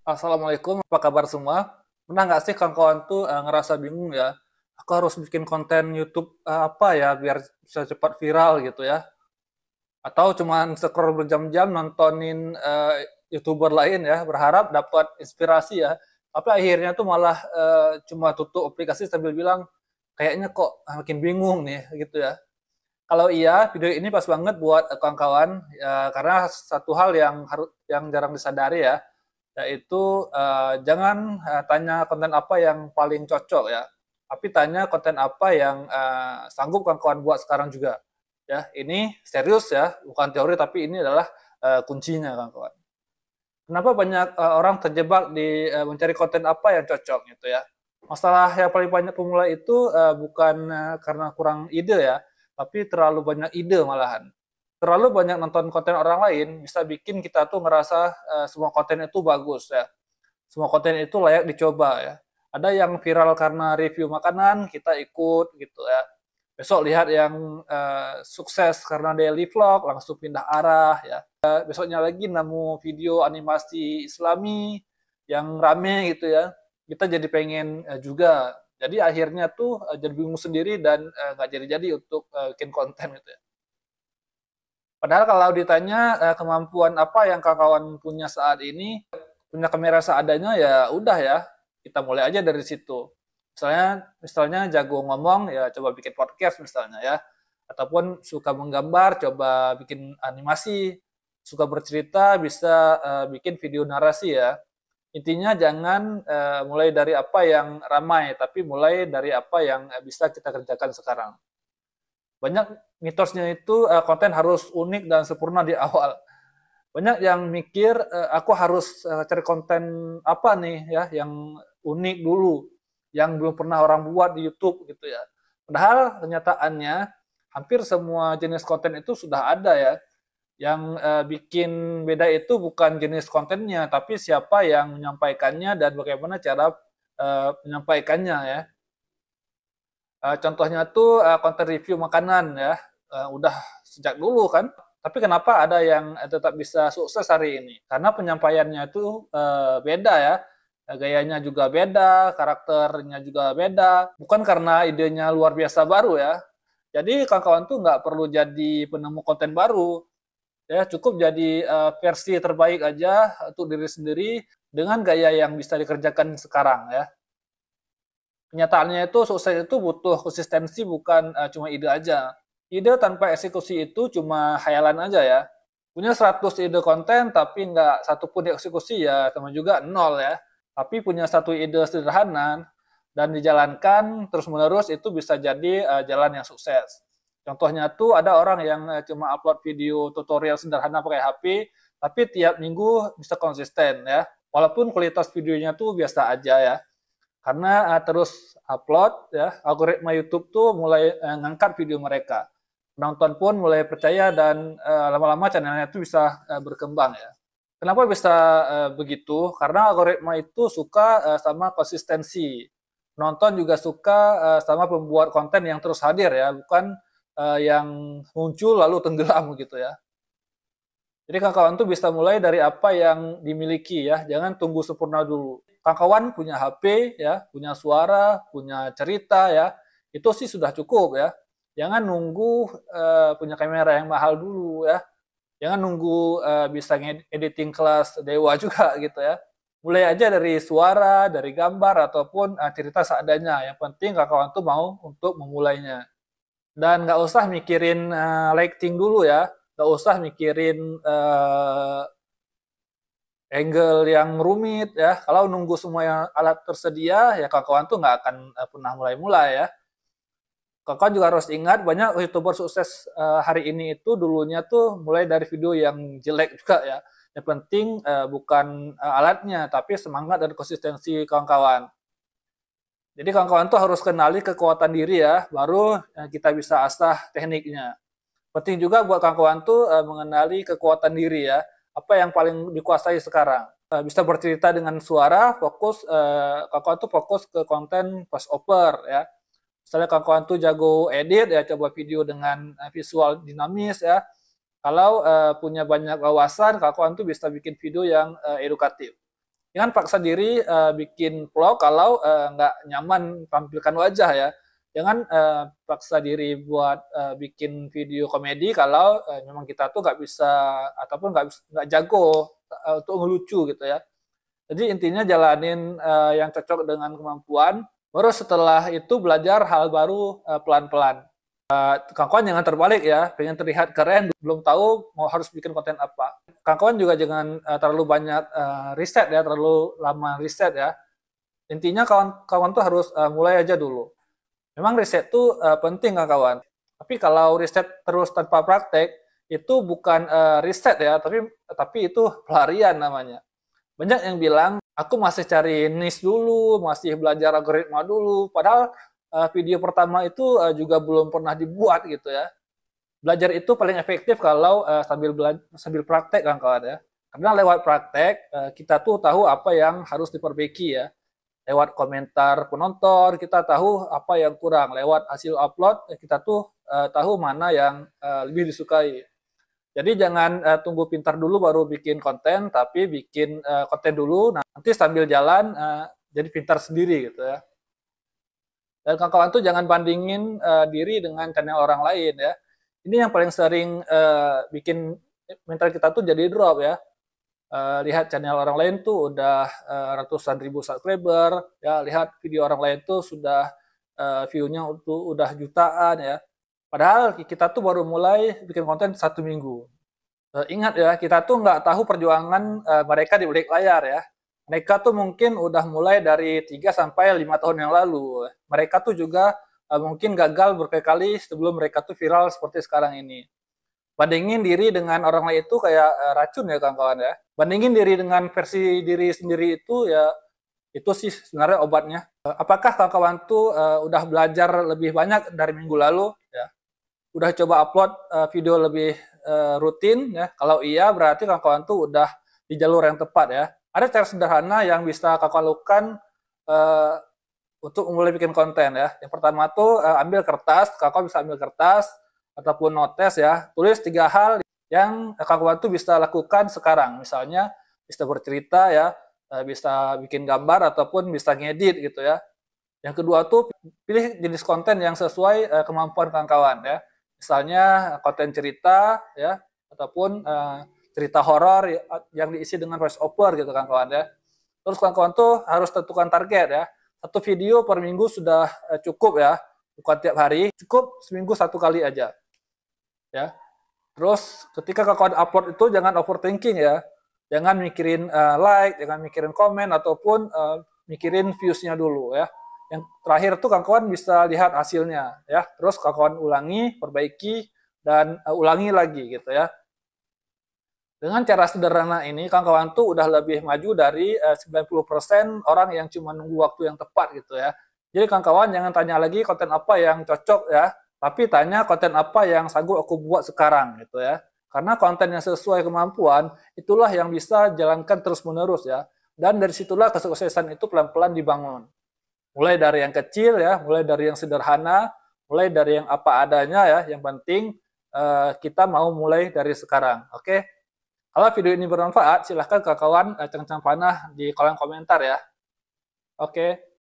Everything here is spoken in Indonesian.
Assalamualaikum, apa kabar semua? Pernah nggak sih kawan-kawan tuh ngerasa bingung ya? Aku harus bikin konten YouTube apa ya biar bisa cepat viral gitu ya? Atau cuman scroll berjam-jam nontonin YouTuber lain ya, berharap dapat inspirasi ya. Tapi akhirnya tuh malah cuma tutup aplikasi sambil bilang kayaknya kok makin bingung nih gitu ya. Kalau iya, video ini pas banget buat kawan-kawan ya, karena satu hal yang jarang disadari ya, yaitu jangan tanya konten apa yang paling cocok ya, tapi tanya konten apa yang sanggup kawan-kawan buat sekarang juga. Ya, ini serius ya, bukan teori tapi ini adalah kuncinya kawan-kawan. Kenapa banyak orang terjebak di mencari konten apa yang cocok gitu ya? Masalah yang paling banyak pemula itu bukan karena kurang ide ya, tapi terlalu banyak ide malahan. Terlalu banyak nonton konten orang lain bisa bikin kita tuh ngerasa semua konten itu bagus ya. Semua konten itu layak dicoba ya. Ada yang viral karena review makanan, kita ikut gitu ya. Besok lihat yang sukses karena daily vlog, langsung pindah arah ya. Besoknya lagi nemu video animasi Islami yang rame gitu ya. Kita jadi pengen juga. Jadi akhirnya tuh jadi bingung sendiri dan nggak jadi-jadi untuk bikin konten gitu ya. Padahal kalau ditanya kemampuan apa yang kawan-kawan punya saat ini, punya kamera seadanya ya udah ya, kita mulai aja dari situ. Misalnya jago ngomong ya coba bikin podcast misalnya ya, ataupun suka menggambar coba bikin animasi, suka bercerita bisa bikin video narasi ya. Intinya jangan mulai dari apa yang ramai, tapi mulai dari apa yang bisa kita kerjakan sekarang. Banyak mitosnya itu konten harus unik dan sempurna di awal. Banyak yang mikir aku harus cari konten apa nih ya yang unik dulu, yang belum pernah orang buat di YouTube gitu ya. Padahal kenyataannya hampir semua jenis konten itu sudah ada ya. Yang bikin beda itu bukan jenis kontennya, tapi siapa yang menyampaikannya dan bagaimana cara menyampaikannya ya. Contohnya tuh konten review makanan ya, udah sejak dulu kan. Tapi kenapa ada yang tetap bisa sukses hari ini? Karena penyampaiannya itu beda ya, gayanya juga beda, karakternya juga beda. Bukan karena idenya luar biasa baru ya. Jadi kawan-kawan tuh nggak perlu jadi penemu konten baru, ya cukup jadi versi terbaik aja untuk diri sendiri dengan gaya yang bisa dikerjakan sekarang ya. Kenyataannya itu sukses itu butuh konsistensi bukan cuma ide aja. Ide tanpa eksekusi itu cuma khayalan aja ya. Punya 100 ide konten tapi nggak satu pun dieksekusi ya sama juga nol ya. Tapi punya satu ide sederhana dan dijalankan terus-menerus itu bisa jadi jalan yang sukses. Contohnya tuh ada orang yang cuma upload video tutorial sederhana pakai HP, tapi tiap minggu bisa konsisten ya. Walaupun kualitas videonya tuh biasa aja ya, karena terus upload ya, algoritma YouTube tuh mulai ngangkat video mereka. Penonton pun mulai percaya dan lama-lama channelnya itu bisa berkembang ya. Kenapa bisa begitu? Karena algoritma itu suka sama konsistensi. Penonton juga suka sama pembuat konten yang terus hadir ya, bukan yang muncul lalu tenggelam gitu ya. Jadi kawan-kawan tuh bisa mulai dari apa yang dimiliki ya, jangan tunggu sempurna dulu. Kawan-kawan punya HP ya, punya suara, punya cerita ya, itu sih sudah cukup ya. Jangan nunggu punya kamera yang mahal dulu ya. Jangan nunggu bisa editing kelas dewa juga gitu ya. Mulai aja dari suara, dari gambar ataupun cerita seadanya. Yang penting kawan-kawan tuh mau untuk memulainya. Dan nggak usah mikirin lighting dulu ya, nggak usah mikirin angle yang rumit ya. Kalau nunggu semua yang alat tersedia, ya kawan-kawan tuh nggak akan pernah mulai-mulai ya. Kawan-kawan juga harus ingat banyak youtuber sukses hari ini itu dulunya tuh mulai dari video yang jelek juga ya. Yang penting bukan alatnya, tapi semangat dan konsistensi kawan-kawan. Jadi kawan-kawan tuh harus kenali kekuatan diri ya, baru kita bisa asah tekniknya. Penting juga buat kawan-kawan tuh mengenali kekuatan diri ya, apa yang paling dikuasai sekarang. Bisa bercerita dengan suara, kawan-kawan tuh fokus ke konten voice over ya. Misalnya kawan-kawan tuh jago edit ya, coba video dengan visual dinamis ya. Kalau punya banyak wawasan, kawan-kawan tuh bisa bikin video yang edukatif. Jangan paksa diri bikin vlog kalau nggak nyaman tampilkan wajah ya. Jangan paksa diri buat bikin video komedi kalau memang kita tuh nggak bisa ataupun nggak jago untuk ngelucu gitu ya. Jadi intinya jalanin yang cocok dengan kemampuan. Baru setelah itu belajar hal baru pelan-pelan. Kawan jangan terbalik ya, pengen terlihat keren, belum tahu mau harus bikin konten apa. Kawan juga jangan terlalu banyak riset ya, terlalu lama riset ya. Intinya kawan tuh harus mulai aja dulu. Memang riset tuh penting kawan. Tapi kalau riset terus tanpa praktek, itu bukan riset ya, tapi itu pelarian namanya. Banyak yang bilang, aku masih cari niche dulu, masih belajar algoritma dulu, padahal video pertama itu juga belum pernah dibuat gitu ya. Belajar itu paling efektif kalau sambil praktek kan kawan ya. Karena lewat praktek kita tuh tahu apa yang harus diperbaiki ya. Lewat komentar penonton kita tahu apa yang kurang. Lewat hasil upload kita tuh tahu mana yang lebih disukai. Jadi jangan tunggu pintar dulu baru bikin konten, tapi bikin konten dulu. Nanti sambil jalan jadi pintar sendiri gitu ya. Dan kawan-kawan tuh jangan bandingin diri dengan channel orang lain ya. Ini yang paling sering bikin mental kita tuh jadi drop ya. Lihat channel orang lain tuh udah ratusan ribu subscriber, ya lihat video orang lain tuh sudah view-nya tuh udah jutaan ya. Padahal kita tuh baru mulai bikin konten 1 minggu. Ingat ya, kita tuh nggak tahu perjuangan mereka di balik layar ya. Mereka tuh mungkin udah mulai dari 3 sampai 5 tahun yang lalu. Mereka tuh juga mungkin gagal berkali-kali sebelum mereka tuh viral seperti sekarang ini. Bandingin diri dengan orang lain itu kayak racun ya kawan-kawan ya. Bandingin diri dengan versi diri sendiri itu ya, itu sih sebenarnya obatnya. Apakah kawan-kawan tuh udah belajar lebih banyak dari minggu lalu ya? Udah coba upload video lebih rutin ya? Kalau iya berarti kawan-kawan tuh udah di jalur yang tepat ya. Ada cara sederhana yang bisa kakak lakukan untuk mulai bikin konten ya. Yang pertama tuh ambil kertas, kakak bisa ambil kertas ataupun notes ya. Tulis 3 hal yang kakak tuh bisa lakukan sekarang. Misalnya bisa bercerita ya, bisa bikin gambar ataupun bisa ngedit gitu ya. Yang kedua tuh pilih jenis konten yang sesuai kemampuan kawan-kawan ya. Misalnya konten cerita ya ataupun cerita horor yang diisi dengan voice over gitu kawan-kawan ya. Terus kawan-kawan tuh harus tentukan target ya. 1 video per minggu sudah cukup ya. Bukan tiap hari, cukup seminggu 1 kali aja. Ya. Terus ketika kawan upload itu jangan overthinking ya. Jangan mikirin like, jangan mikirin komen ataupun mikirin views-nya dulu ya. Yang terakhir tuh kawan-kawan bisa lihat hasilnya ya. Terus kawan-kawan ulangi, perbaiki dan ulangi lagi gitu ya. Dengan cara sederhana ini kawan-kawan tuh udah lebih maju dari 90% orang yang cuma nunggu waktu yang tepat gitu ya. Jadi kawan-kawan jangan tanya lagi konten apa yang cocok ya, tapi tanya konten apa yang sanggup aku buat sekarang gitu ya. Karena konten yang sesuai kemampuan itulah yang bisa jalankan terus-menerus ya. Dan dari situlah kesuksesan itu pelan-pelan dibangun. Mulai dari yang kecil ya, mulai dari yang sederhana, mulai dari yang apa adanya ya. Yang penting kita mau mulai dari sekarang. Oke? Kalau video ini bermanfaat, silahkan kawan-kawan cengcang panah di kolom komentar ya. Oke.